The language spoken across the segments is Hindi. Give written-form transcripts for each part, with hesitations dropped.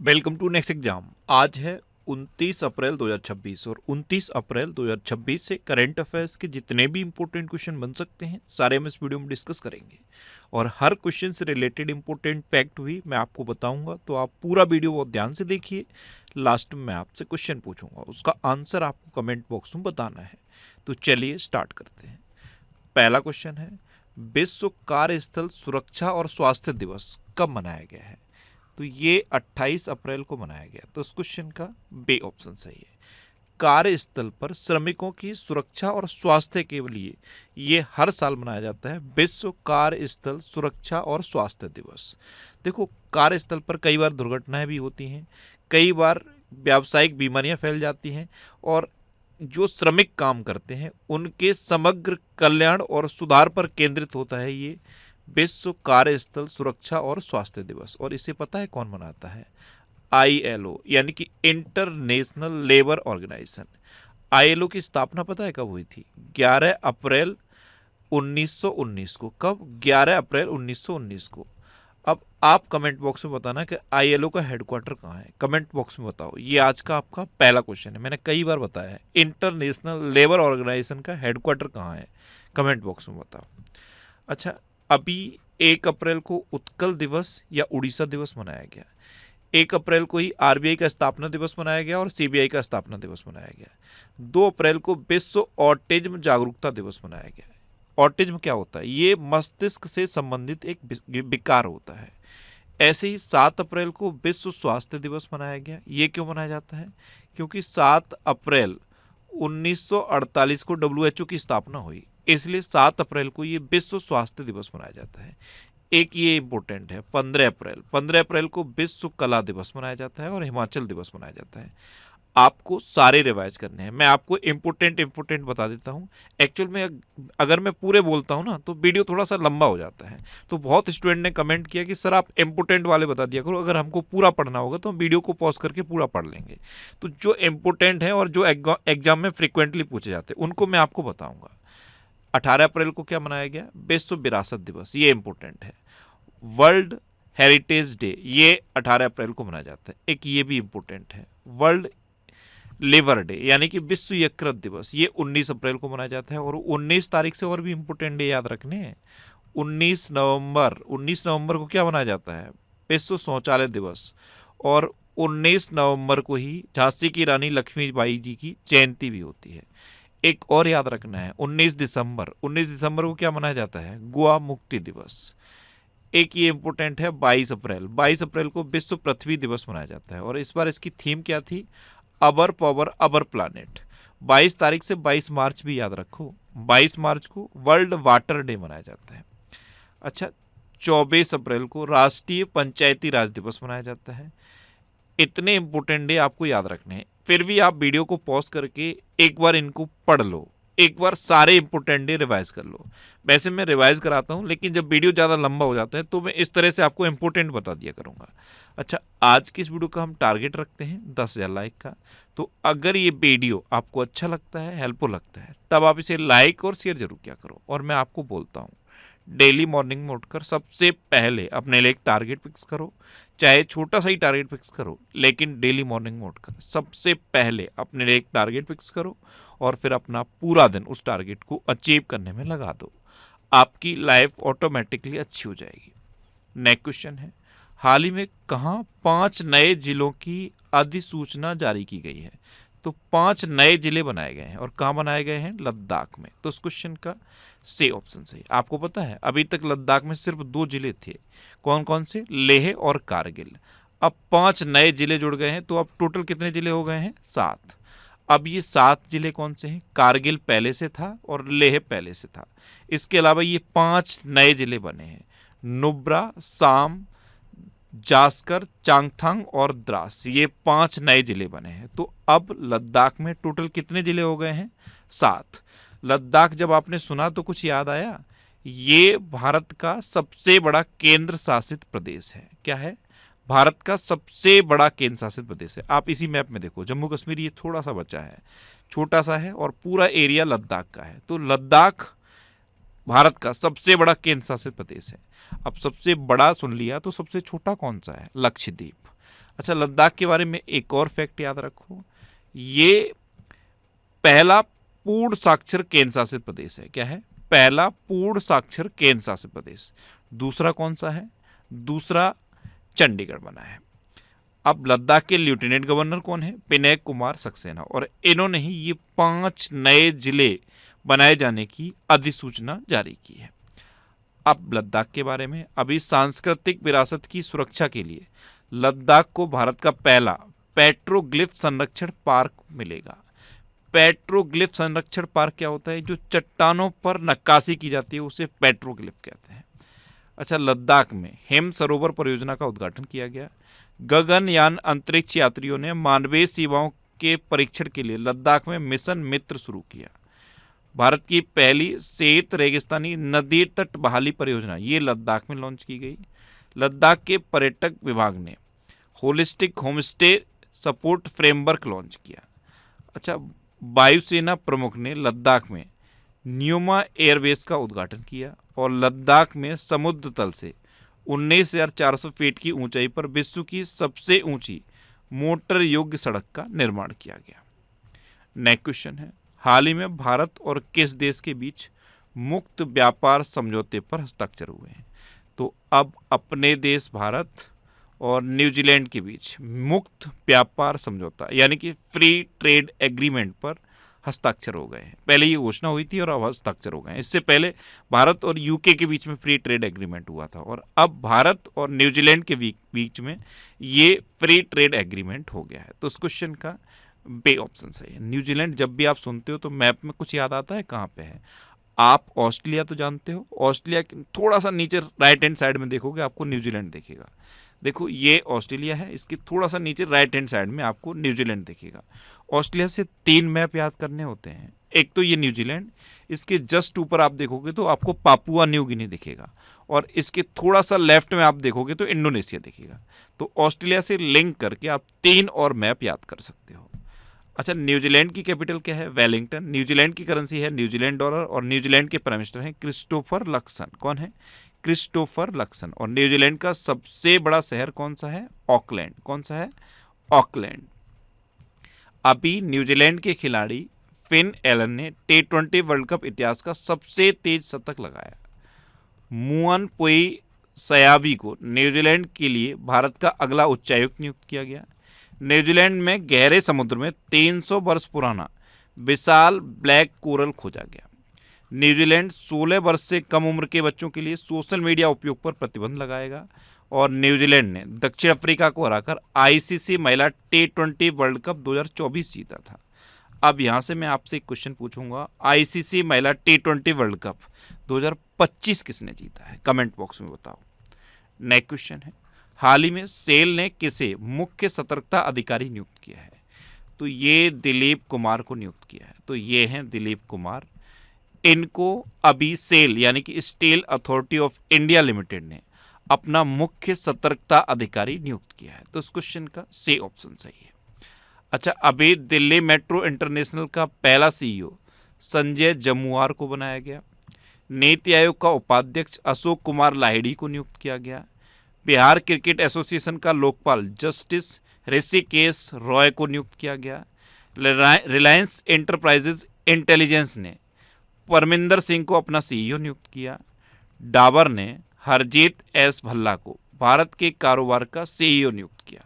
Welcome to next exam. आज है 29 अप्रैल 2026 और 29 अप्रैल 2026 से करंट अफेयर्स के जितने भी इंपॉर्टेंट क्वेश्चन बन सकते हैं सारे हम इस वीडियो में डिस्कस करेंगे और हर क्वेश्चन से रिलेटेड इंपॉर्टेंट फैक्ट भी मैं आपको बताऊंगा। तो आप पूरा वीडियो बहुत ध्यान से देखिए। लास्ट में मैं आपसे क्वेश्चन पूछूंगा, उसका आंसर आपको कमेंट बॉक्स में बताना है। तो चलिए स्टार्ट करते हैं। पहला क्वेश्चन है, विश्व कार्यस्थल सुरक्षा और स्वास्थ्य दिवस कब मनाया गया है? तो ये 28 अप्रैल को मनाया गया। तो उस क्वेश्चन का बे ऑप्शन सही है। कार्यस्थल पर श्रमिकों की सुरक्षा और स्वास्थ्य के लिए ये हर साल मनाया जाता है, विश्व कार्यस्थल सुरक्षा और स्वास्थ्य दिवस। देखो, कार्यस्थल पर कई बार दुर्घटनाएं भी होती हैं, कई बार व्यावसायिक बीमारियां फैल जाती हैं और जो श्रमिक काम करते हैं उनके समग्र कल्याण और सुधार पर केंद्रित होता है ये विश्व कार्यस्थल सुरक्षा और स्वास्थ्य दिवस। और इसे पता है कौन मनाता है? ILO, यानी कि इंटरनेशनल लेबर ऑर्गेनाइजेशन। ILO की स्थापना पता है कब हुई थी? 11 अप्रैल 1919 को। कब? 11 अप्रैल 1919 को। अब आप कमेंट बॉक्स में बताना कि ILO का हेडक्वार्टर कहाँ है। कमेंट बॉक्स में बताओ। ये आज का आपका पहला क्वेश्चन है, मैंने कई बार बताया है। इंटरनेशनल लेबर ऑर्गेनाइजेशन का हेडक्वार्टर कहाँ है? कमेंट बॉक्स में बताओ। अच्छा, अभी 1 अप्रैल को उत्कल दिवस या उड़ीसा दिवस मनाया गया। 1 अप्रैल को ही RBI का स्थापना दिवस मनाया गया और CBI का स्थापना दिवस मनाया गया। 2 अप्रैल को विश्व ऑटिज्म जागरूकता दिवस मनाया गया। ऑटिज्म क्या होता है? ये मस्तिष्क से संबंधित एक विकार होता है। ऐसे ही 7 अप्रैल को विश्व स्वास्थ्य दिवस मनाया गया। ये क्यों मनाया जाता है? क्योंकि 7 अप्रैल 1948 को WHO की स्थापना हुई, इसलिए 7 अप्रैल को ये विश्व स्वास्थ्य दिवस मनाया जाता है। एक ये इंपॉर्टेंट है, 15 अप्रैल को विश्व कला दिवस मनाया जाता है और हिमाचल दिवस मनाया जाता है। आपको सारे रिवाइज करने हैं। मैं आपको इम्पोर्टेंट बता देता हूँ। एक्चुअल में अगर मैं पूरे बोलता हूँ ना तो वीडियो थोड़ा सा लंबा हो जाता है। तो बहुत स्टूडेंट ने कमेंट किया कि सर आप इम्पोर्टेंट वाले बता दिया करो, अगर हमको पूरा पढ़ना होगा तो हम वीडियो को पॉज करके पूरा पढ़ लेंगे। तो जो इम्पोर्टेंट है और जो एग्जाम में फ्रिक्वेंटली पूछे जाते हैं उनको मैं आपको बताऊँगा। 18 अप्रैल को क्या मनाया गया? विश्व विरासत दिवस। ये इंपॉर्टेंट है। वर्ल्ड हेरिटेज डे, ये 18 अप्रैल को मनाया जाता है। एक ये भी इंपॉर्टेंट है, वर्ल्ड लिवर डे यानी कि विश्व यकृत दिवस, ये 19 अप्रैल को मनाया जाता है। और 19 तारीख से और भी इंपॉर्टेंट डे याद रखने हैं। 19 नवंबर को क्या मनाया जाता है? विश्व शौचालय दिवस। और 19 नवंबर को ही झांसी की रानी लक्ष्मीबाई जी की जयंती भी होती है। एक और याद रखना है, 19 दिसंबर को क्या मनाया जाता है? गोवा मुक्ति दिवस। एक ये इंपॉर्टेंट है, 22 अप्रैल को विश्व पृथ्वी दिवस मनाया जाता है। और इस बार इसकी थीम क्या थी? अवर पावर अवर प्लानेट। 22 तारीख से 22 मार्च भी याद रखो, 22 मार्च को वर्ल्ड वाटर डे मनाया जाता है। अच्छा, 24 अप्रैल को राष्ट्रीय पंचायती राज दिवस मनाया जाता है। इतने इंपॉर्टेंट डे आपको याद रखने हैं। फिर भी आप वीडियो को पॉज करके एक बार इनको पढ़ लो, एक बार सारे इंपॉर्टेंट डे रिवाइज कर लो। वैसे मैं रिवाइज कराता हूँ, लेकिन जब वीडियो ज़्यादा लंबा हो जाता है तो मैं इस तरह से आपको इंपॉर्टेंट बता दिया करूँगा। अच्छा, आज की इस वीडियो का हम टारगेट रखते हैं 10,000 लाइक का। तो अगर ये वीडियो आपको अच्छा लगता है, हेल्पफुल लगता है, तब आप इसे लाइक और शेयर जरूर किया करो। और मैं आपको बोलता हूँ, डेली मॉर्निंग में उठकर सबसे पहले अपने लिए एक टारगेट फिक्स करो। चाहे छोटा सा ही टारगेट फिक्स करो, लेकिन डेली मॉर्निंग में उठकर सबसे पहले अपने लिए एक टारगेट फिक्स करो और फिर अपना पूरा दिन उस टारगेट को अचीव करने में लगा दो। आपकी लाइफ ऑटोमेटिकली अच्छी हो जाएगी। नेक्स्ट क्वेश्चन है, हाल ही में कहाँ 5 नए जिलों की अधिसूचना जारी की गई है? तो 5 नए जिले बनाए गए हैं। और कहाँ बनाए गए हैं? लद्दाख में। तो इस क्वेश्चन का से ऑप्शन सही। आपको पता है अभी तक लद्दाख में सिर्फ 2 जिले थे। कौन कौन से? लेह और कारगिल। अब 5 नए जिले जुड़ गए हैं, तो अब टोटल कितने जिले हो गए हैं? 7। अब ये 7 जिले कौन से हैं? कारगिल पहले से था और लेह पहले से था। इसके अलावा ये 5 नए जिले बने हैं, नुब्रा, साम, जास्कर, चांगथांग और द्रास। ये 5 नए जिले बने हैं। तो अब लद्दाख में टोटल कितने जिले हो गए हैं? 7। लद्दाख जब आपने सुना तो कुछ याद आया? ये भारत का सबसे बड़ा केंद्र शासित प्रदेश है। क्या है? भारत का सबसे बड़ा केंद्र शासित प्रदेश है। आप इसी मैप में देखो, जम्मू कश्मीर ये थोड़ा सा बचा है, छोटा सा है, और पूरा एरिया लद्दाख का है। तो लद्दाख भारत का सबसे बड़ा केंद्र शासित प्रदेश है। अब सबसे बड़ा सुन लिया, तो सबसे छोटा कौन सा है? लक्षद्वीप। अच्छा, लद्दाख के बारे में एक और फैक्ट याद रखो, ये पहला पूर्ण साक्षर केंद्र शासित प्रदेश है। क्या है? पहला पूर्ण साक्षर केंद्र शासित प्रदेश। दूसरा कौन सा है? दूसरा चंडीगढ़ बना है। अब लद्दाख के लेफ्टिनेंट गवर्नर कौन है? पिनाक कुमार सक्सेना, और इन्होंने ही ये 5 नए जिले बनाए जाने की अधिसूचना जारी की है। अब लद्दाख के बारे में, अभी सांस्कृतिक विरासत की सुरक्षा के लिए लद्दाख को भारत का पहला पेट्रोग्लिफ संरक्षण पार्क मिलेगा। पेट्रोग्लिफ संरक्षण पार्क क्या होता है? जो चट्टानों पर नक्काशी की जाती है उसे पेट्रोग्लिफ कहते हैं। अच्छा, लद्दाख में हिम सरोवर परियोजना का उद्घाटन किया गया। गगनयान अंतरिक्ष यात्रियों ने मानवीय सेवाओं के परीक्षण के लिए लद्दाख में मिशन मित्र शुरू किया। भारत की पहली श्वेत रेगिस्तानी नदी तट बहाली परियोजना ये लद्दाख में लॉन्च की गई। लद्दाख के पर्यटक विभाग ने holistic homestay support framework launch किया। अच्छा, वायुसेना प्रमुख ने लद्दाख में न्यूमा एयरबेस का उद्घाटन किया और लद्दाख में समुद्र तल से 19,400 फीट की ऊंचाई पर विश्व की सबसे ऊंची मोटर योग्य सड़क का निर्माण किया गया। नेक्स्ट क्वेश्चन है, हाल ही में भारत और किस देश के बीच मुक्त व्यापार समझौते पर हस्ताक्षर हुए हैं? तो अब अपने देश भारत और न्यूजीलैंड के बीच मुक्त व्यापार समझौता यानी कि फ्री ट्रेड एग्रीमेंट पर हस्ताक्षर हो गए हैं। पहले ये घोषणा हुई थी और अब हस्ताक्षर हो गए हैं। इससे पहले भारत और यूके के बीच में फ्री ट्रेड एग्रीमेंट हुआ था और अब भारत और न्यूजीलैंड के बीच में ये फ्री ट्रेड एग्रीमेंट हो गया है। तो इस क्वेश्चन का बे ऑप्शन सही है। न्यूजीलैंड जब भी आप सुनते हो तो मैप में कुछ याद आता है कहाँ पे है? आप ऑस्ट्रेलिया तो जानते हो, ऑस्ट्रेलिया के थोड़ा सा नीचे राइट हैंड साइड में देखोगे आपको न्यूजीलैंड दिखेगा। देखो ये ऑस्ट्रेलिया है, इसकी थोड़ा सा नीचे राइट हैंड साइड में आपको न्यूजीलैंड दिखेगा। ऑस्ट्रेलिया से 3 मैप याद करने होते हैं, एक तो ये न्यूजीलैंड, इसके जस्ट ऊपर आप देखोगे तो आपको पापुआ न्यू गिनी दिखेगा और इसके थोड़ा सा लेफ्ट में आप देखोगे तो इंडोनेशिया दिखेगा। तो ऑस्ट्रेलिया से लिंक करके आप 3 और मैप याद कर सकते हो। अच्छा, न्यूजीलैंड की कैपिटल क्या है? वेलिंगटन। न्यूजीलैंड की करेंसी है न्यूजीलैंड डॉलर और न्यूजीलैंड के प्राइम मिनिस्टर हैं क्रिस्टोफर लक्सन। कौन है? Christopher Luxon. और न्यूजीलैंड का सबसे बड़ा शहर कौन सा है? ऑकलैंड। कौन सा है? ऑकलैंड। अभी न्यूजीलैंड के खिलाड़ी फिन एलन ने T20 वर्ल्ड कप इतिहास का सबसे तेज शतक लगाया। मुअन पुई सयावी को न्यूजीलैंड के लिए भारत का अगला उच्चायुक्त नियुक्त किया गया। न्यूजीलैंड में गहरे समुद्र में 300 वर्ष पुराना विशाल ब्लैक कोरल खोजा गया। न्यूजीलैंड 16 वर्ष से कम उम्र के बच्चों के लिए सोशल मीडिया उपयोग पर प्रतिबंध लगाएगा और न्यूजीलैंड ने दक्षिण अफ्रीका को हराकर ICC महिला T20 वर्ल्ड कप 2024 जीता था। अब यहाँ से मैं आपसे एक क्वेश्चन पूछूंगा, ICC महिला T20 वर्ल्ड कप 2025 किसने जीता है? कमेंट बॉक्स में बताओ। नेक्स्ट क्वेश्चन है, हाल ही में सेल ने किसे मुख्य सतर्कता अधिकारी नियुक्त किया है? तो ये दिलीप कुमार को नियुक्त किया है। तो ये हैं दिलीप कुमार। इनको अभी सेल यानी कि steel authority of India limited ने अपना मुख्य सतर्कता अधिकारी नियुक्त किया है। तो इस क्वेश्चन का सी ऑप्शन सही है। अच्छा, अभी दिल्ली मेट्रो इंटरनेशनल का पहला CEO संजय जमुआर को बनाया गया। नीति आयोग का उपाध्यक्ष अशोक कुमार लाहिड़ी को नियुक्त किया गया। बिहार क्रिकेट एसोसिएशन का लोकपाल जस्टिस ऋषिकेश रॉय को नियुक्त किया गया। रिलायंस एंटरप्राइजेज इंटेलिजेंस ने परमिंदर सिंह को अपना CEO नियुक्त किया। डाबर ने हरजीत एस भल्ला को भारत के कारोबार का CEO नियुक्त किया।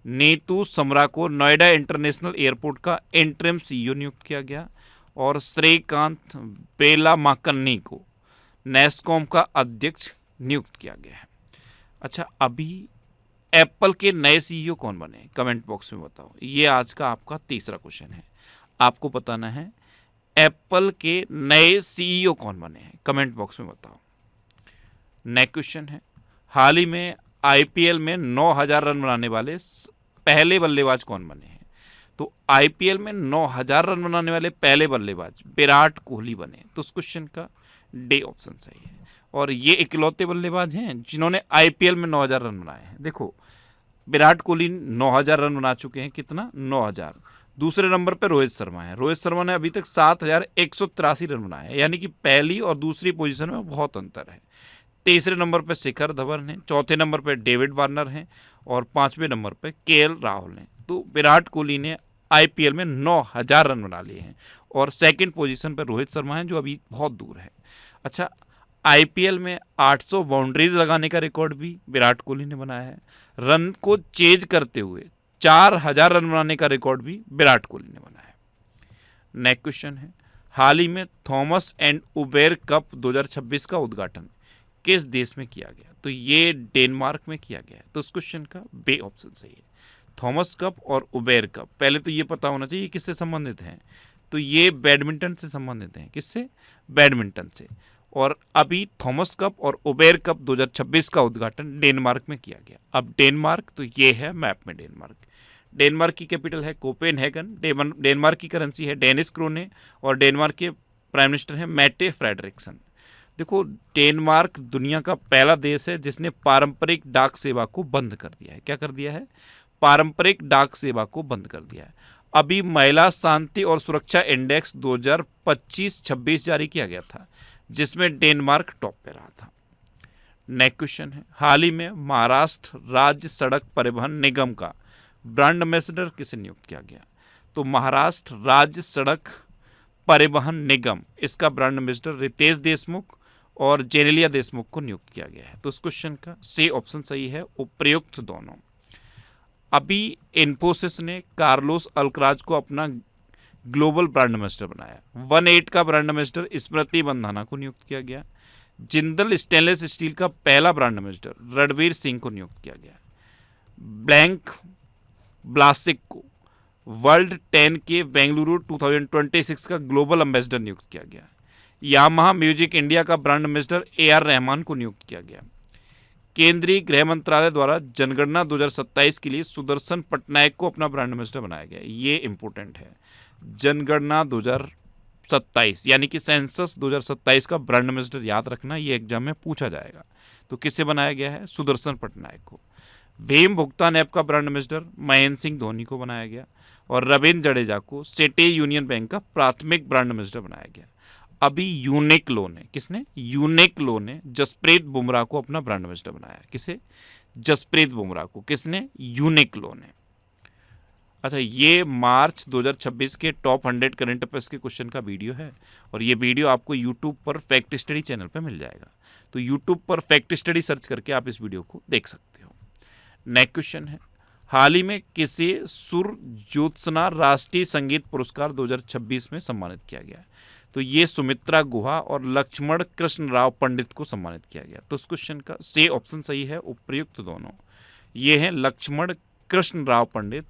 नीतू समरा को नोएडा इंटरनेशनल एयरपोर्ट का इंटरिम CEO नियुक्त किया गया और श्रीकांत बेलामाकन्नी को नेस्कॉम का अध्यक्ष नियुक्त किया गया है। अच्छा, अभी एप्पल के नए CEO कौन बने? कमेंट बॉक्स में बताओ। ये आज का आपका तीसरा क्वेश्चन है। आपको बताना है एप्पल के नए CEO कौन बने हैं? कमेंट बॉक्स में बताओ। नेक्स्ट क्वेश्चन है, हाल ही में IPL में 9,000 रन बनाने वाले पहले बल्लेबाज कौन बने हैं? तो IPL में 9,000 रन बनाने वाले पहले बल्लेबाज विराट कोहली बने। तो उस क्वेश्चन का डी ऑप्शन सही है और ये इकलौते बल्लेबाज हैं जिन्होंने IPL में 9,000 रन बनाए हैं। देखो, विराट कोहली 9,000 रन बना चुके हैं। कितना? 9,000। दूसरे नंबर पर रोहित शर्मा है। रोहित शर्मा ने अभी तक 7,183 रन बनाए हैं, यानी कि पहली और दूसरी पोजीशन में बहुत अंतर है। तीसरे नंबर पे शिखर धवन हैं, चौथे नंबर पे डेविड वार्नर हैं और पांचवें नंबर पे केएल राहुल हैं। तो विराट कोहली ने आईपीएल में 9000 रन बना लिए हैं और सेकंड पोजीशन पर रोहित शर्मा हैं जो अभी बहुत दूर है। अच्छा, आईपीएल में 800 बाउंड्रीज लगाने का रिकॉर्ड भी विराट कोहली ने बनाया है। रन को चेज करते हुए 4000 रन बनाने का रिकॉर्ड भी विराट कोहली ने बनाया है। नेक्स्ट क्वेश्चन है, हाल ही में थॉमस एंड उबेर कप 2026 का उद्घाटन किस देश में किया गया? तो ये डेनमार्क में किया गया है। तो इस क्वेश्चन का बे ऑप्शन सही है। थॉमस कप और उबेर कप, पहले तो ये पता होना चाहिए किससे संबंधित हैं। तो ये बैडमिंटन से संबंधित हैं। किससे? बैडमिंटन से। और अभी थॉमस कप और उबेर कप 2026 का उद्घाटन डेनमार्क में किया गया। अब डेनमार्क, तो ये है मैप में डेनमार्क। डेनमार्क की कैपिटल है कोपेनहेगन। डेनमार्क की करेंसी है डेनिश क्रोने और डेनमार्क के प्राइम मिनिस्टर हैं मैटे फ्रेडरिक्सन। देखो, डेनमार्क दुनिया का पहला देश है जिसने पारंपरिक डाक सेवा को बंद कर दिया है। क्या कर दिया है? पारंपरिक डाक सेवा को बंद कर दिया है। अभी महिला शांति और सुरक्षा इंडेक्स 2025-26 जारी किया गया था जिसमें डेनमार्क टॉप पे रहा था। नेक्स्ट क्वेश्चन है, हाल ही में महाराष्ट्र राज्य सड़क परिवहन निगम का ब्रांड एम्बेसडर किसे नियुक्त किया गया? तो महाराष्ट्र राज्य सड़क परिवहन निगम, इसका ब्रांड एम्बेसडर रितेश देशमुख और जेनेलिया देशमुख को नियुक्त किया गया है। तो इस क्वेश्चन का सी ऑप्शन सही है, उपयुक्त दोनों। अभी इन्फोसिस ने कार्लोस अल्कराज को अपना ग्लोबल ब्रांड एम्बेसडर बनाया। 18 का ब्रांड एम्बेसडर स्मृति बंधाना को नियुक्त किया गया। जिंदल स्टेनलेस स्टील का पहला ब्रांड एम्बेसडर रणवीर सिंह को नियुक्त किया गया। ब्लैंक ब्लासिक को वर्ल्ड 10 के बेंगलुरु 2026 का ग्लोबल एम्बेसडर नियुक्त किया गया। यामाहा म्यूजिक इंडिया का ब्रांड एम्बेसडर AR रहमान को नियुक्त किया गया। केंद्रीय गृह मंत्रालय द्वारा जनगणना 2027 के लिए सुदर्शन पटनायक को अपना ब्रांड एम्बेसडर बनाया गया। ये इंपॉर्टेंट है, जनगणना 2027 यानी कि सेंसस 2027 का ब्रांड एम्बेसडर याद रखना, ये एग्जाम में पूछा जाएगा। तो किससे बनाया गया है? सुदर्शन पटनायक को। भीम भुगतान ऐप का ब्रांड एम्बेसडर महेंद्र सिंह धोनी को बनाया गया और रविंद्र जडेजा को सिटी यूनियन बैंक का प्राथमिक ब्रांड एम्बेसडर बनाया गया। अभी यूनिक्लो ने, किसने? यूनिक्लो ने जसप्रीत बुमराह को अपना ब्रांड एम्बेसडर बनाया। किसे? जसप्रीत बुमराह को। किसने? यूनिक्लो ने। अच्छा, ये मार्च 2026 के टॉप 100 करंट अफेयर्स के क्वेश्चन का वीडियो है और ये वीडियो आपको यूट्यूब पर फैक्ट स्टडी चैनल पर मिल जाएगा। तो यूट्यूब पर फैक्ट स्टडी सर्च करके आप इस वीडियो को देख सकते हो। नेक्स्ट क्वेश्चन है, हाल ही में किसे सुर ज्योत्सना राष्ट्रीय संगीत पुरस्कार 2026 में सम्मानित किया गया? तो ये सुमित्रा गुहा और लक्ष्मण कृष्ण राव पंडित को सम्मानित किया गया। तो इस क्वेश्चन का सी ऑप्शन सही है, उपयुक्त दोनों। ये हैं लक्ष्मण कृष्ण राव पंडित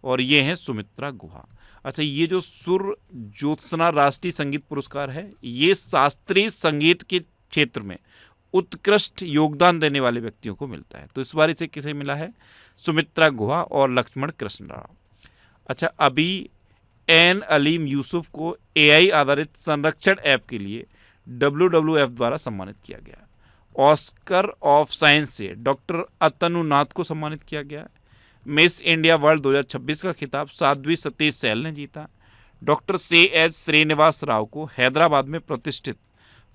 और ये हैं सुमित्रा गुहा। अच्छा, ये जो सुर ज्योत्सना राष्ट्रीय संगीत पुरस्कार है, ये शास्त्रीय संगीत के क्षेत्र में उत्कृष्ट योगदान देने वाले व्यक्तियों को मिलता है। तो इस बार इसे किसे मिला है? सुमित्रा गुहा और लक्ष्मण कृष्ण राव। अच्छा, अभी एन अलीम यूसुफ को AI आधारित संरक्षण ऐप के लिए WWF द्वारा सम्मानित किया गया। ऑस्कर ऑफ साइंस से डॉक्टर अतनुनाथ को सम्मानित किया गया। मिस इंडिया वर्ल्ड 2026 का खिताब साध्वी सतीश सैल ने जीता। डॉक्टर CH श्रीनिवास राव को हैदराबाद में प्रतिष्ठित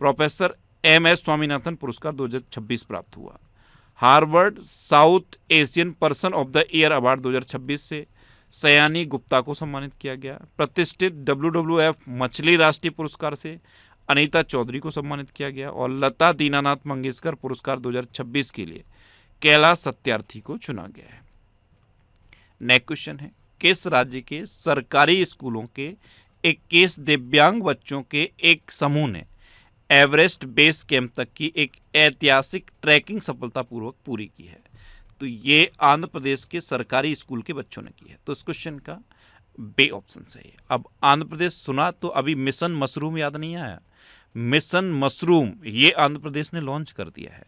प्रोफेसर MS स्वामीनाथन पुरस्कार 2026 प्राप्त हुआ। Harvard south Asian person of the year award 2026 से सयानी गुप्ता को सम्मानित किया गया। प्रतिष्ठित WWF मछली राष्ट्रीय पुरस्कार से अनीता चौधरी को सम्मानित किया गया और लता दीनानाथ मंगेशकर पुरस्कार 2026 के लिए कैलाश सत्यार्थी को चुना गया है। नेक्स्ट क्वेश्चन है, किस राज्य के सरकारी स्कूलों के 21 दिव्यांग बच्चों के एक समूह ने एवरेस्ट बेस कैंप तक की एक ऐतिहासिक ट्रैकिंग सफलतापूर्वक पूरी की है? तो ये आंध्र प्रदेश के सरकारी स्कूल के बच्चों ने की है। तो इस क्वेश्चन का बे ऑप्शन सही है। अब आंध्र प्रदेश सुना तो अभी मिशन मशरूम याद नहीं आया? मिशन मशरूम ये आंध्र प्रदेश ने लॉन्च कर दिया है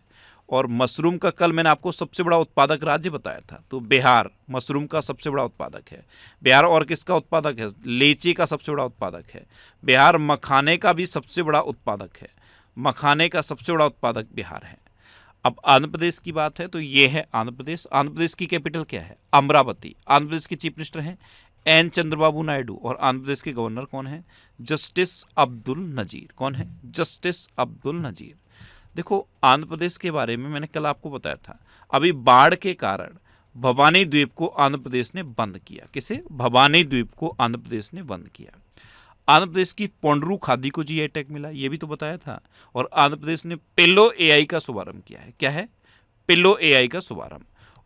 और मशरूम का कल मैंने आपको सबसे बड़ा उत्पादक राज्य बताया था। तो बिहार मशरूम का सबसे बड़ा उत्पादक है। बिहार और किसका उत्पादक है? लीची का सबसे बड़ा उत्पादक है। बिहार मखाने का भी सबसे बड़ा उत्पादक है। मखाने का सबसे बड़ा उत्पादक बिहार है। अब आंध्र प्रदेश की बात है तो ये है आंध्र प्रदेश। आंध्र प्रदेश की कैपिटल क्या है? अमरावती। आंध्र प्रदेश के चीफ मिनिस्टर हैं N चंद्रबाबू नायडू और आंध्र प्रदेश के गवर्नर कौन है? जस्टिस अब्दुल नजीर। कौन है? जस्टिस अब्दुल नजीर। देखो, आंध्र प्रदेश के बारे में मैंने कल आपको बताया था, अभी बाढ़ के कारण भवानी द्वीप को आंध्र प्रदेश ने बंद किया। किसे? भवानी द्वीप को आंध्र प्रदेश ने बंद किया। आंध्र प्रदेश की पोंड्रू खादी को जीआई टैग मिला, ये भी तो बताया था। और आंध्र प्रदेश ने पिल्लो एआई का शुभारंभ किया है। क्या है? पिल्लो एआई का शुभारंभ।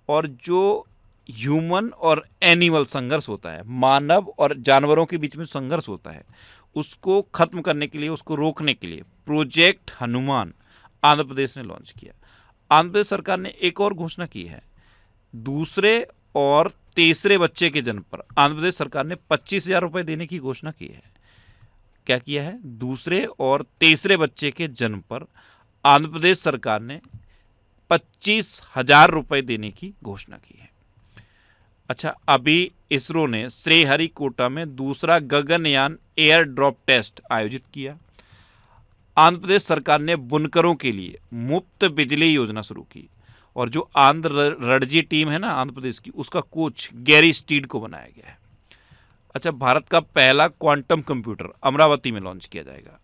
और जो ह्यूमन और एनिमल संघर्ष होता है, मानव और जानवरों के बीच में संघर्ष होता है, उसको खत्म करने के लिए, उसको रोकने के लिए प्रोजेक्ट हनुमान आंध्र प्रदेश ने लॉन्च किया। आंध्र प्रदेश सरकार ने एक और घोषणा की है, दूसरे और तीसरे बच्चे के जन्म पर आंध्र प्रदेश सरकार ने 25,000 रुपये देने की घोषणा की है। क्या किया है? दूसरे और तीसरे बच्चे के जन्म पर आंध्र प्रदेश सरकार ने 25,000 रुपये देने की घोषणा की है। अच्छा, अभी इसरो ने श्रीहरिकोटा में दूसरा गगनयान एयर ड्रॉप टेस्ट आयोजित किया। आंध्र प्रदेश सरकार ने बुनकरों के लिए मुफ्त बिजली योजना शुरू की। और जो आंध्र रणजी टीम है ना आंध्र प्रदेश की, उसका कोच गैरी स्टीड को बनाया गया है। अच्छा, भारत का पहला क्वांटम कंप्यूटर अमरावती में लॉन्च किया जाएगा।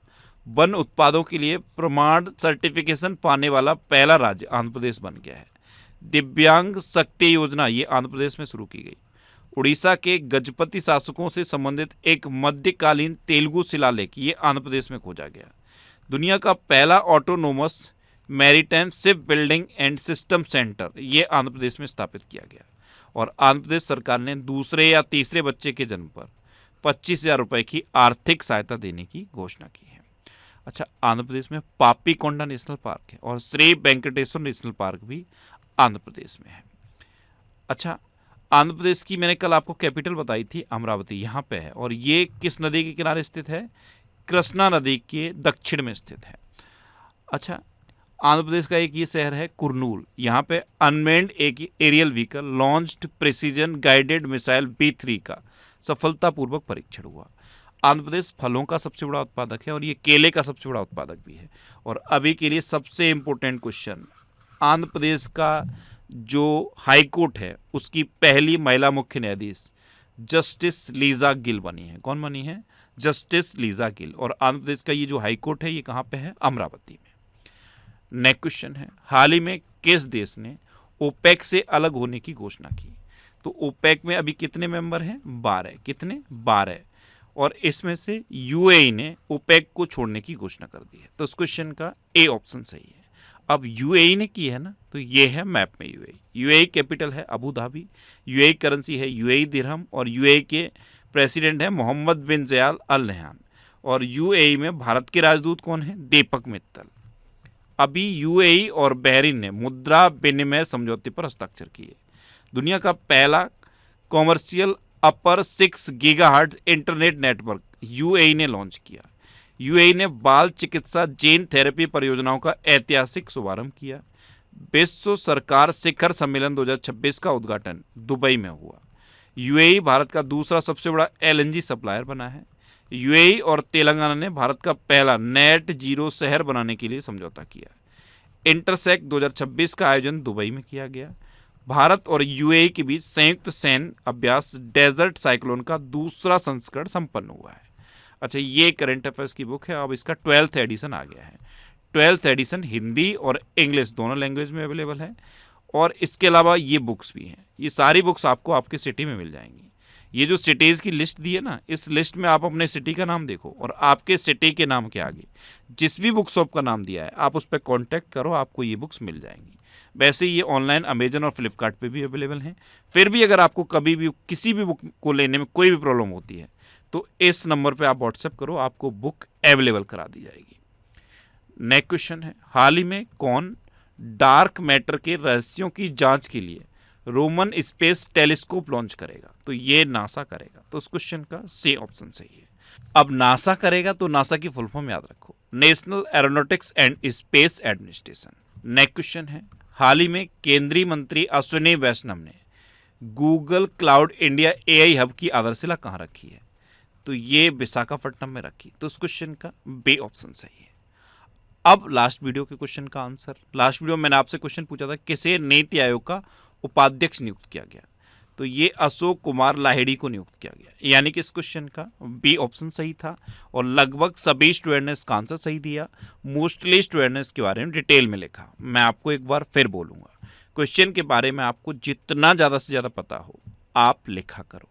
वन उत्पादों के लिए प्रमाण सर्टिफिकेशन पाने वाला पहला राज्य आंध्र प्रदेश बन गया है। दिव्यांग शक्ति योजना ये आंध्र प्रदेश में शुरू की गई। उड़ीसा के गजपति शासकों से संबंधित एक मध्यकालीन तेलुगु शिलालेख ये आंध्र प्रदेश में खोजा गया। दुनिया का पहला autonomous maritime ship building and system centre ये आंध्र प्रदेश में स्थापित किया गया। और आंध्र प्रदेश सरकार ने दूसरे या तीसरे बच्चे के जन्म पर 25,000 रुपये की आर्थिक सहायता देने की घोषणा की है। अच्छा, आंध्र प्रदेश में पापीकोंडा नेशनल पार्क है और श्री वेंकटेश्वर नेशनल पार्क भी आंध्र प्रदेश में है। अच्छा, आंध्र प्रदेश की मैंने कल आपको कैपिटल बताई थी, अमरावती यहाँ पे है। और ये किस नदी के किनारे स्थित है? कृष्णा नदी के दक्षिण में स्थित है। अच्छा, आंध्र प्रदेश का एक ये शहर है कुरनूल, यहाँ पे अनमेन्ड एक aerial vehicle launched precision guided missile B3 का सफलतापूर्वक परीक्षण हुआ। आंध्र प्रदेश फलों का सबसे बड़ा उत्पादक है और ये केले का सबसे बड़ा उत्पादक भी है। और अभी के लिए सबसे इम्पोर्टेंट क्वेश्चन, आंध्र प्रदेश का जो हाई कोर्ट है उसकी पहली महिला मुख्य न्यायाधीश जस्टिस लीजा गिल बनी है। कौन बनी है? Justice Lisa Gill. और आंध्र प्रदेश का ये जो हाई कोर्ट है ये कहाँ पे है? अमरावती में। नेक्स्ट क्वेश्चन है, हाल ही में किस देश ने ओपेक से अलग होने की घोषणा की? तो ओपेक में अभी कितने मेंबर हैं? 12। कितने? 12। और इसमें से यूएई ने ओपेक को छोड़ने की घोषणा कर दी है। तो इस क्वेश्चन का ए ऑप्शन सही है। अब यूएई ने की है ना, तो ये है मैप में यूएई। यूएई कैपिटल है अबू धाबी, यूएई करेंसी है यूएई दिरहम और यूएई के प्रेसिडेंट है मोहम्मद बिन ज़ायद अल नहयान। और यूएई में भारत के राजदूत कौन है? दीपक मित्तल। अभी यूएई और बहरीन ने मुद्रा विनिमय समझौते पर हस्ताक्षर किए। दुनिया का पहला कॉमर्शियल अपर 6 गीगाहर्ट्ज इंटरनेट नेटवर्क यूएई ने लॉन्च किया। यूएई ने बाल चिकित्सा जीन थेरेपी परियोजनाओं का ऐतिहासिक शुभारंभ किया। विश्व सरकार शिखर सम्मेलन 2026 का उद्घाटन दुबई में हुआ। यूएई भारत का दूसरा सबसे बड़ा एलएनजी सप्लायर बना है। यूएई और तेलंगाना ने भारत का पहला नेट जीरो शहर बनाने के लिए समझौता किया। इंटरसेक्ट 2026 का आयोजन दुबई में किया गया। भारत और यूएई के बीच संयुक्त सैन्य अभ्यास डेजर्ट साइक्लोन का दूसरा संस्करण संपन्न हुआ है। अच्छा, ये करंट अफेयर्स की बुक है। अब इसका 12th एडिशन आ गया है। 12th एडिशन हिंदी और इंग्लिश दोनों लैंग्वेज में अवेलेबल है। और इसके अलावा ये बुक्स भी हैं। ये सारी बुक्स आपको आपके सिटी में मिल जाएंगी। ये जो सिटीज़ की लिस्ट दी है ना, इस लिस्ट में आप अपने सिटी का नाम देखो और आपके सिटी के नाम के आगे जिस भी बुक शॉप का नाम दिया है आप उस पर कॉन्टैक्ट करो, आपको ये बुक्स मिल जाएंगी। वैसे ये ऑनलाइन अमेजन और फ्लिपकार्ट पे भी अवेलेबल हैं। फिर भी अगर आपको कभी भी किसी भी बुक को लेने में कोई भी प्रॉब्लम होती है तो इस नंबर पे आप व्हाट्सएप करो, आपको बुक अवेलेबल करा दी जाएगी। नेक्स्ट क्वेश्चन है, हाल ही में कौन डार्क मैटर के रहस्यों की जांच के लिए रोमन स्पेस टेलीस्कोप लॉन्च करेगा? तो ये नासा करेगा। तो उस क्वेश्चन का सी ऑप्शन सही है। अब नासा करेगा तो नासा की फुल फॉर्म याद रखो, national aeronautics and space administration. Next question है, हाल ही में केंद्रीय मंत्री अश्विनी वैष्णव ने Google cloud India AI hub की आधारशिला कहाँ रखी है? तो ये विशाखापट्टनम में रखी। तो उस क्वेश्चन का बी ऑप्शन सही है। अब लास्ट वीडियो के क्वेश्चन का आंसर। लास्ट वीडियो में मैंने आपसे क्वेश्चन पूछा था किसे नीति आयोग का उपाध्यक्ष नियुक्त किया गया? तो ये अशोक कुमार लाहिड़ी को नियुक्त किया गया, यानी कि इस क्वेश्चन का बी ऑप्शन सही था और लगभग सभी स्टूडेंट ने इसका आंसर सही दिया। मोस्टली स्टूडेंट ने इसके बारे में डिटेल में लिखा। मैं आपको एक बार फिर बोलूँगा, क्वेश्चन के बारे में आपको जितना ज़्यादा से ज़्यादा पता हो आप लिखा करो,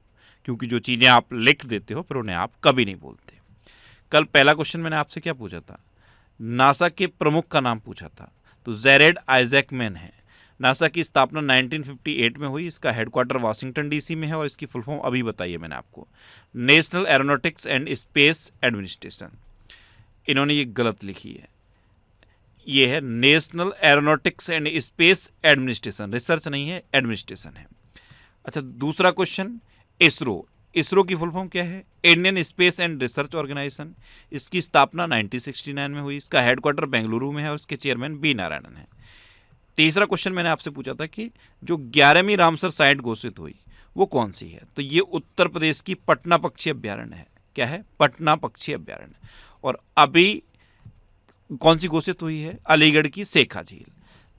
क्योंकि जो चीज़ें आप लिख देते हो फिर उन्हें आप कभी नहीं बोलते। कल पहला क्वेश्चन मैंने आपसे क्या पूछा था, नासा के प्रमुख का नाम पूछा था, तो जेरेड आइजैकमैन है। नासा की स्थापना 1958 में हुई। इसका हेडक्वार्टर वाशिंगटन डीसी में है और इसकी फुल फॉर्म अभी बताइए मैंने आपको, national aeronautics and space administration. इन्होंने ये गलत लिखी है, ये है national aeronautics and space administration, research नहीं है, एडमिनिस्ट्रेशन है। अच्छा, दूसरा क्वेश्चन, इसरो। इसरो की फुल फॉर्म क्या है, Indian space and research organisation. इसकी स्थापना 1969 में हुई। इसका हेडक्वार्टर बेंगलुरु में है और इसके चेयरमैन बी नारायणन है। तीसरा क्वेश्चन मैंने आपसे पूछा था कि जो 11वीं रामसर साइट घोषित हुई वो कौन सी है, तो ये उत्तर प्रदेश की पटना पक्षी अभ्यारण्य है। क्या है, पटना पक्षी अभ्यारण्य। और अभी कौन सी घोषित हुई है, अलीगढ़ की शेखा झील।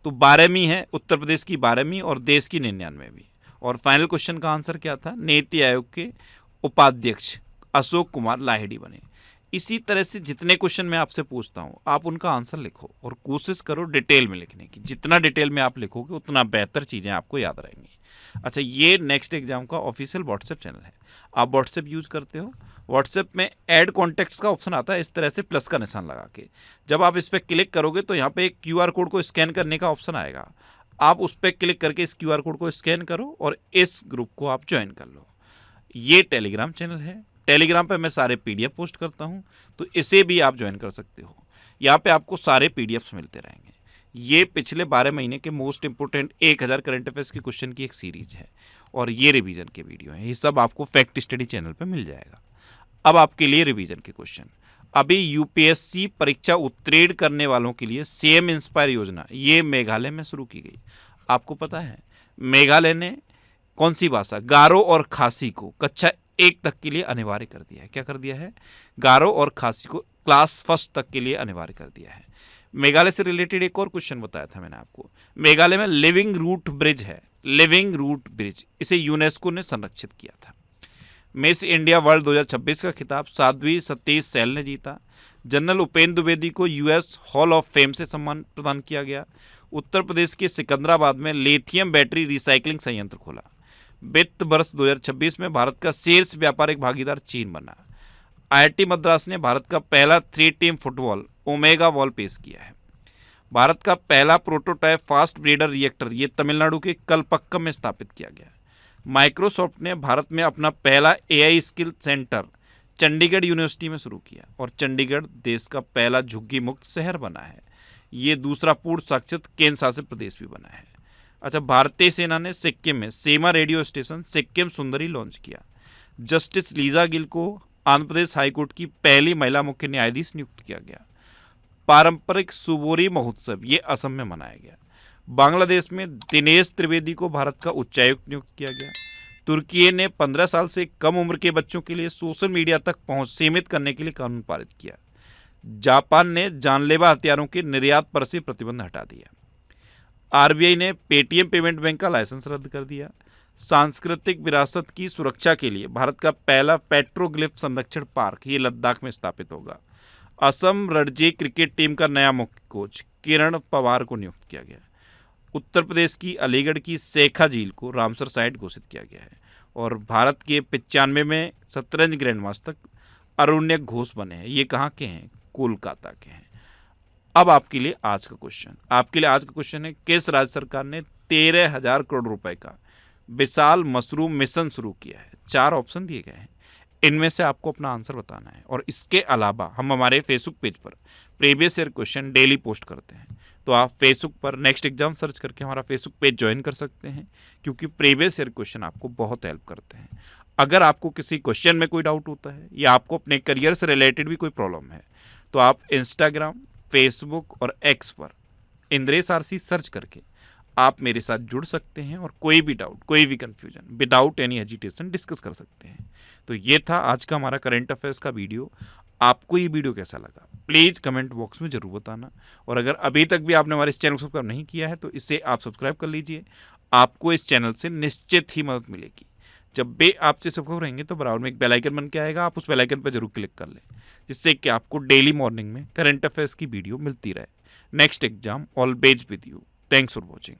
तो 12वीं है, उत्तर प्रदेश की 12वीं और देश की 99वीं। और फाइनल क्वेश्चन का आंसर क्या था, नीति आयोग के उपाध्यक्ष अशोक कुमार लाहिड़ी बने। इसी तरह से जितने क्वेश्चन मैं आपसे पूछता हूँ आप उनका आंसर लिखो और कोशिश करो डिटेल में लिखने की। जितना डिटेल में आप लिखोगे उतना बेहतर चीज़ें आपको याद रहेंगी। अच्छा, ये नेक्स्ट एग्जाम का ऑफिशियल व्हाट्सएप चैनल है। आप व्हाट्सएप यूज़ करते हो, व्हाट्सएप में ऐड कॉन्टैक्ट्स का ऑप्शन आता है इस तरह से प्लस का निशान लगा के। जब आप इस पर क्लिक करोगे तो यहाँ पे एक QR कोड को स्कैन करने का ऑप्शन आएगा। आप उस पर क्लिक करके इस QR कोड को स्कैन करो और इस ग्रुप को आप ज्वाइन कर लो। ये टेलीग्राम चैनल है, टेलीग्राम पे मैं सारे PDF पोस्ट करता हूँ, तो इसे भी आप ज्वाइन कर सकते हो। यहाँ पे आपको सारे PDFs मिलते रहेंगे। ये पिछले 12 महीने के मोस्ट इंपोर्टेंट 1000 करंट अफेयर्स के क्वेश्चन की एक सीरीज है और ये रिवीजन के वीडियो हैं। ये सब आपको फैक्ट स्टडी चैनल पे मिल जाएगा। अब आपके लिए रिवीजन के क्वेश्चन। अभी UPSC परीक्षा उत्तीर्ण करने वालों के लिए CM इंस्पायर योजना ये मेघालय में शुरू की गई। आपको पता है मेघालय ने कौन सी भाषा, गारो और खासी को कक्षा 1 तक के लिए अनिवार्य कर दिया है। क्या कर दिया है, गारो और खासी को क्लास 1 तक के लिए अनिवार्य कर दिया है। मेघालय से रिलेटेड एक और क्वेश्चन बताया था मैंने आपको, मेघालय में लिविंग रूट ब्रिज है, लिविंग रूट ब्रिज, इसे यूनेस्को ने संरक्षित किया था। मिस इंडिया वर्ल्ड 2026 का खिताब साध्वी सतीश सैल ने जीता। जनरल उपेंद्र द्विवेदी को US हॉल ऑफ फेम से सम्मान प्रदान किया गया। उत्तर प्रदेश के सिकंदराबाद में लिथियम बैटरी रिसाइकलिंग संयंत्र खोला। वित्त वर्ष 2026 में भारत का शीर्ष व्यापारिक भागीदार चीन बना। IIT मद्रास ने भारत का पहला 3 टीम फुटबॉल ओमेगा बॉल पेश किया है। भारत का पहला प्रोटोटाइप फास्ट ब्रीडर रिएक्टर ये तमिलनाडु के कलपक्कम में स्थापित किया गया। माइक्रोसॉफ्ट ने भारत में अपना पहला AI skill centre Chandigarh university में शुरू किया और चंडीगढ़ देश का पहला झुग्गी मुक्त शहर बना है। ये दूसरा पूर्ण शासित केंद्र शासित प्रदेश भी बना है। अच्छा, भारतीय सेना ने सिक्किम में सेमा रेडियो स्टेशन सिक्किम सुंदरी लॉन्च किया। जस्टिस लीजा गिल को आंध्र प्रदेश हाईकोर्ट की पहली महिला मुख्य न्यायाधीश नियुक्त किया गया। पारंपरिक सुबोरी महोत्सव ये असम में मनाया गया। बांग्लादेश में दिनेश त्रिवेदी को भारत का उच्चायुक्त नियुक्त किया गया। तुर्की ने 15 साल से कम उम्र के बच्चों के लिए सोशल मीडिया तक पहुंच सीमित करने के लिए कानून पारित किया। जापान ने जानलेवा हथियारों के निर्यात पर से प्रतिबंध हटा दिया। RBI ने पेटीएम पेमेंट बैंक का लाइसेंस रद्द कर दिया। सांस्कृतिक विरासत की सुरक्षा के लिए भारत का पहला पेट्रोग्लिफ संरक्षण पार्क ये लद्दाख में स्थापित होगा। असम रणजी क्रिकेट टीम का नया मुख्य कोच किरण पवार को नियुक्त किया गया। उत्तर प्रदेश की अलीगढ़ की शेखा झील को रामसर साइट घोषित किया गया है। और भारत के 95 में शतरंज ग्रैंड मास्टर अरुण्य घोष बने हैं। ये कहाँ के हैं, कोलकाता के हैं। अब आपके लिए आज का क्वेश्चन है, किस राज्य सरकार ने 13,000 करोड़ रुपए का विशाल मशरूम मिशन शुरू किया है। 4 ऑप्शन दिए गए हैं, इनमें से आपको अपना आंसर बताना है। और इसके अलावा हम हमारे फेसबुक पेज पर previous year question daily post करते हैं, तो आप फेसबुक पर नेक्स्ट एग्जाम सर्च करके हमारा फेसबुक पेज ज्वाइन कर सकते हैं, क्योंकि प्रीवियस ईयर क्वेश्चन आपको बहुत हेल्प करते हैं। अगर आपको किसी क्वेश्चन में कोई डाउट होता है या आपको अपने करियर से रिलेटेड भी कोई प्रॉब्लम है, तो आप इंस्टाग्राम, फेसबुक और X पर इंद्रेश RC सर्च करके आप मेरे साथ जुड़ सकते हैं और कोई भी डाउट, कोई भी confusion without any hesitation discuss कर सकते हैं। तो ये था आज का हमारा करंट अफेयर्स का वीडियो। आपको ये वीडियो कैसा लगा प्लीज़ कमेंट बॉक्स में ज़रूर बताना। और अगर अभी तक भी आपने हमारे इस चैनल को सब्सक्राइब नहीं किया है तो इसे आप सब्सक्राइब कर लीजिए। आपको इस चैनल से निश्चित ही मदद मिलेगी। जब भी आपसे सब्सक्राइब रहेंगे तो बराबर में एक बेल आइकन बन के आएगा, आप उस बेल आइकन पर जरूर क्लिक कर लें, जिससे कि आपको डेली मॉर्निंग में करंट अफेयर्स की वीडियो मिलती रहे। Next exam always with you. Thanks for watching.